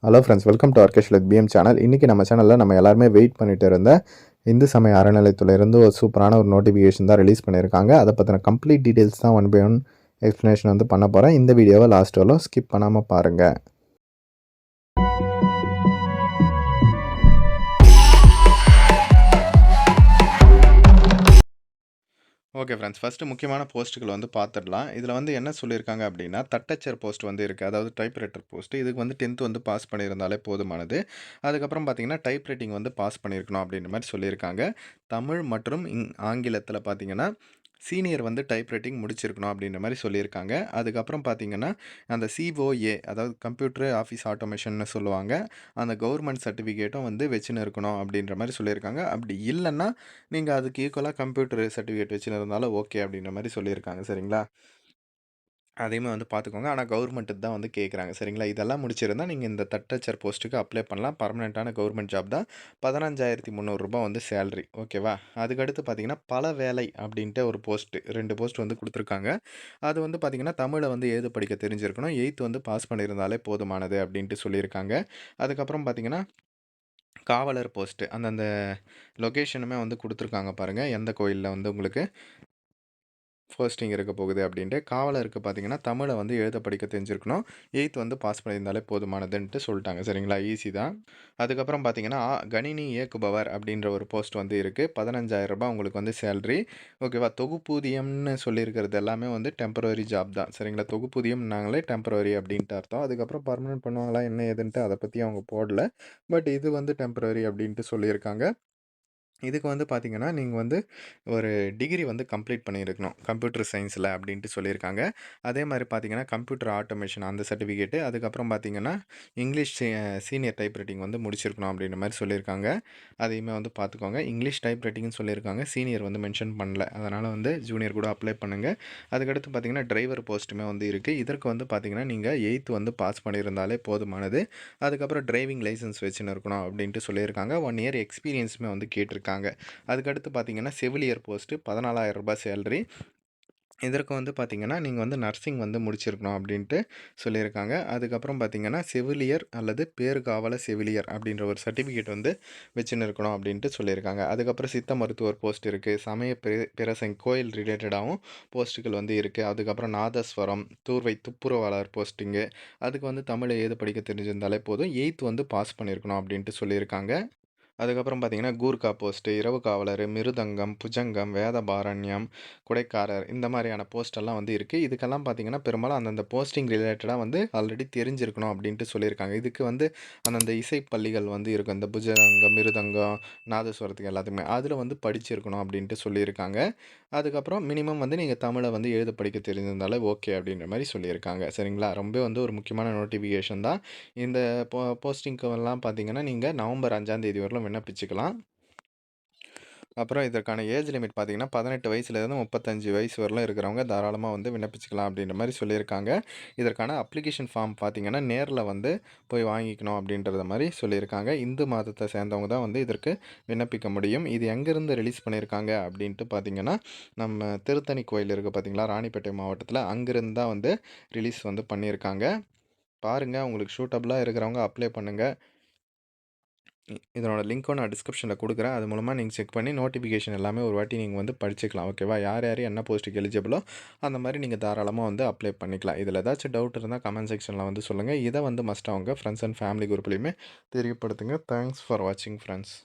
Hello friends, welcome to ஆர்கேஷ் with PM channel. இன்றைக்கி நம்ம சேனலில் நம்ம எல்லாருமே வெயிட் பண்ணிட்டு இருந்த இந்து சமய அறநிலையத்துறையிலிருந்து ஒரு சூப்பரான ஒரு நோட்டிஃபிகேஷன் தான் ரிலீஸ் பண்ணியிருக்காங்க. அதை பற்றின கம்ப்ளீட் டீட்டெயில்ஸ் தான் ஒன் பை ஒன் எக்ஸ்ப்ளனேஷன் வந்து பண்ண போகிறேன். இந்த வீடியோவை லாஸ்ட் வரலும் ஸ்கிப் பண்ணாமல் பாருங்கள். ஓகே ஃப்ரெண்ட்ஸ், ஃபஸ்ட்டு முக்கியமான போஸ்ட்டுகள் வந்து பார்த்துடலாம். இதில் வந்து என்ன சொல்லியிருக்காங்க அப்படின்னா, தட்டச்சர் போஸ்ட் வந்து இருக்குது. அதாவது டைப்ரைட்டர் போஸ்ட்டு. இதுக்கு வந்து 10th வந்து பாஸ் பண்ணியிருந்தாலே போதுமானது. அதுக்கப்புறம் பார்த்தீங்கன்னா, டைப் ரைட்டிங் வந்து பாஸ் பண்ணியிருக்கணும் அப்படின்ற மாதிரி சொல்லியிருக்காங்க. தமிழ் மற்றும் ஆங்கிலத்தில் பார்த்தீங்கன்னா சீனியர் வந்து டைப் ரைட்டிங் முடிச்சிருக்கணும் அப்படின்ற மாதிரி சொல்லியிருக்காங்க. அதுக்கப்புறம் பார்த்தீங்கன்னா, அந்த சிஓஏ அதாவது கம்ப்யூட்டர் ஆஃபீஸ் ஆட்டோமேஷன்னு சொல்லுவாங்க. அந்த கவர்மெண்ட் சர்டிஃபிகேட்டும் வந்து வச்சுன்னு இருக்கணும் அப்படின்ற மாதிரி சொல்லியிருக்காங்க. அப்படி இல்லைன்னா நீங்கள் அதுக்கு ஈக்குவலாக கம்ப்யூட்டர் சர்டிஃபிகேட் வச்சுன்னு இருந்தாலும் ஓகே அப்படின்ற மாதிரி சொல்லியிருக்காங்க. சரிங்களா? அதையுமே வந்து பார்த்துக்கோங்க. ஆனால் கவர்மெண்ட்டு தான் வந்து கேட்குறாங்க. சரிங்களா? இதெல்லாம் முடிச்சிருந்தா நீங்கள் இந்த தட்டச்சர் போஸ்ட்டுக்கு அப்ளை பண்ணலாம். பர்மனெண்ட்டான கவர்மெண்ட் ஜாப் தான். ரூ. 15,300 வந்து சேலரி. ஓகேவா? அதுக்கடுத்து பார்த்தீங்கன்னா, பல வேலை அப்படின்ட்டு ஒரு போஸ்ட்டு 2 போஸ்ட் வந்து குடுத்துருக்காங்க. அது வந்து பார்த்தீங்கன்னா, தமிழ வந்து எழுத படிக்க தெரிஞ்சிருக்கணும். 8th வந்து பாஸ் பண்ணியிருந்தாலே போதுமானது அப்படின்ட்டு சொல்லியிருக்காங்க. அதுக்கப்புறம் பார்த்தீங்கன்னா, காவலர் போஸ்ட்டு அந்தந்த லொகேஷனுமே வந்து குடுத்துருக்காங்க பாருங்க. எந்த கோயில்ல வந்து உங்களுக்கு போஸ்டிங் இருக்க போகுது அப்படின்ட்டு. காவலருக்கு பார்த்தீங்கன்னா, தமிழ வந்து எழுத படிக்க தெரிஞ்சிருக்கணும். 8th வந்து பாஸ் பண்ணியிருந்தாலே போதுமானதுன்ட்டு சொல்லிட்டாங்க. சரிங்களா? ஈஸி தான். அதுக்கப்புறம் பார்த்தீங்கன்னா, கணினி இயக்குபவர் அப்படின்ற ஒரு போஸ்ட் வந்து இருக்குது. ரூ. 15,000 உங்களுக்கு வந்து சேலரி. ஓகேவா? தொகுப்பூதியம்னு சொல்லியிருக்கிறது எல்லாமே வந்து டெம்பரவரி ஜாப் தான். சரிங்களா? தொகுப்பூதியம்னாங்களே டெம்பரவரி அப்படின்ட்டு அர்த்தம். அதுக்கப்புறம் பர்மனன்ட் பண்ணுவாங்களா என்ன ஏதுன்ட்டு அதை பற்றி அவங்க போடல. பட் இது வந்து டெம்பரவரி அப்படின்ட்டு சொல்லியிருக்காங்க. இதுக்கு வந்து பார்த்தீங்கன்னா, நீங்க வந்து ஒரு டிகிரி வந்து கம்ப்ளீட் பண்ணியிருக்கணும். கம்ப்யூட்டர் சயின்ஸில அப்படின்ட்டு சொல்லியிருக்காங்க. அதே மாரி பார்த்தீங்கன்னா, கம்ப்யூட்டர் ஆட்டோமேஷன் அந்த சர்டிஃபிகேட்டு, அதுக்கப்புறம் பார்த்தீங்கன்னா, இங்கிலீஷ் சீனியர் டைப் ரைட்டிங் வந்து முடிச்சிருக்கணும் அப்படின்ற மாரி சொல்லியிருக்காங்க. அதையுமே வந்து பார்த்துக்கோங்க. இங்கிலீஷ் டைப் ரைட்டிங்னு சொல்லியிருக்காங்க. சீனியர் வந்து மென்ஷன் பண்ணல. அதனால வந்து ஜூனியர் கூட அப்ளை பண்ணுங்க. அதுக்கடுத்து பார்த்தீங்கன்னா, டிரைவர் போஸ்ட்டுமே வந்து இருக்கு. இதற்கு வந்து பார்த்தீங்கன்னா, நீங்க 8th வந்து பாஸ் பண்ணியிருந்தாலே போதுமானது. அதுக்கப்புறம் டிரைவிங் லைசென்ஸ் வச்சுன்னு இருக்கணும் அப்படின்ட்டு சொல்லியிருக்காங்க. 1 இயர் எக்ஸ்பீரியன்ஸுமே வந்து கேட்டிருக்காங்க. அதுக்கடுத்து பார்த்தீங்கன்னா, செவிலியர் போஸ்ட்டு ரூ. 14,000 சேலரி. இதற்கு வந்து பார்த்தீங்கன்னா, நீங்க வந்து நர்சிங் வந்து முடிச்சிருக்கணும் அப்படின்ட்டு சொல்லியிருக்காங்க. அதுக்கப்புறம் பார்த்தீங்கன்னா, செவிலியர் அல்லது பேறுகாவல செவிலியர் அப்படின்ற ஒரு சர்டிஃபிகேட் வந்து வச்சுன்னு இருக்கணும் அப்படின்ட்டு சொல்லியிருக்காங்க. அதுக்கப்புறம் சித்த மருத்துவர் போஸ்ட் இருக்குது. சமய பிரசங் கோயில் ரிலேட்டடாகவும் போஸ்ட்டுகள் வந்து இருக்குது. அதுக்கப்புறம் நாதஸ்வரம், துப்புரவாளர் போஸ்டிங்கு. அதுக்கு வந்து தமிழ் எழுத படிக்க தெரிஞ்சிருந்தாலே போதும். 8th வந்து பாஸ் பண்ணியிருக்கணும் அப்படின்ட்டு சொல்லியிருக்காங்க. அதுக்கப்புறம் பார்த்தீங்கன்னா, கூர்க்கா போஸ்ட்டு, இரவு காவலர், மிருதங்கம், புஜங்கம், வேதபாரண்யம், குடைக்காரர் இந்த மாதிரியான போஸ்ட்டெல்லாம் வந்து இருக்குது. இதுக்கெல்லாம் பார்த்தீங்கன்னா, பெரும்பாலும் அந்தந்த போஸ்டிங் ரிலேட்டடா வந்து ஆல்ரெடி தெரிஞ்சிருக்கணும் அப்படின்ட்டு சொல்லியிருக்காங்க. இதுக்கு வந்து அந்தந்த இசைப்பள்ளிகள் வந்து இருக்கும். இந்த புஜங்கம், மிருதங்கம், நாதஸ்வரத்துக்கு எல்லாத்துக்குமே. அதில வந்து படிச்சிருக்கணும் அப்படின்ட்டு சொல்லியிருக்காங்க. அதுக்கப்புறம் மினிமம் வந்து நீங்க தமிழ வந்து எழுத படிக்க தெரிஞ்சிருந்தாலே ஓகே அப்படின்ற மாரி சொல்லியிருக்காங்க. சரிங்களா? ரொம்ப வந்து ஒரு முக்கியமான நோட்டிஃபிகேஷன் தான். இந்த போஸ்டிங்க்கெல்லாம் பார்த்தீங்கன்னா, நீங்க நவம்பர் 5ஆம் தேதி வரலும் விண்ணப்பிச்சுக்கலாம். அப்புறம் இதற்கான ஏஜ் லிமிட் பார்த்தீங்கன்னா, 18 வயசுலேருந்து 35 வயசு வரலும் இருக்கிறவங்க தாராளமா வந்து விண்ணப்பிச்சுக்கலாம் அப்படின்ற மாரி சொல்லியிருக்காங்க. இதற்கான அப்ளிகேஷன் ஃபார்ம் பார்த்தீங்கன்னா, நேர்ல வந்து போய் வாங்கிக்கணும் அப்படின்றத மாரி சொல்லியிருக்காங்க. இந்து மதத்த சேர்ந்தவங்க தான் வந்து இதற்கு விண்ணப்பிக்க முடியும். இது எங்கேருந்து ரிலீஸ் பண்ணியிருக்காங்க அப்படின்ட்டு பார்த்தீங்கன்னா, நம்ம திருத்தணி கோயில் இருக்கு பார்த்தீங்களா, ராணிப்பேட்டை மாவட்டத்தில, அங்கிருந்து தான் வந்து ரிலீஸ் வந்து பண்ணியிருக்காங்க. பாருங்க, உங்களுக்கு சூட்டபிளா இருக்கிறவங்க அப்ளை பண்ணுங்க. இதனோட லிங்க்கும் நான் டிஸ்கிரிப்ஷனில் கொடுக்குறேன். அது மூலமா நீங்க செக் பண்ணி நோட்டிஃபிகேஷன் எல்லாமே ஒரு வாட்டி நீங்க வந்து படிச்சுக்கலாம். ஓகேவா? யார் யார் என்ன போஸ்ட்டுக்கு எலிஜிபிளோ அந்த மாரி நீங்க தாராளமா வந்து அப்ளை பண்ணிக்கலாம். இதில ஏதாச்சும் டவுட் இருந்தா கமெண்ட் செக்ஷன்ல வந்து சொல்லுங்க. இத வந்து மஸ்ட்டா உங்க ஃப்ரெண்ட்ஸ் அண்ட் ஃபேமிலி குரூப்லயுமே தெரியப்படுத்துங்க. தேங்க்ஸ் ஃபார் வாட்சிங் ஃப்ரெண்ட்ஸ்.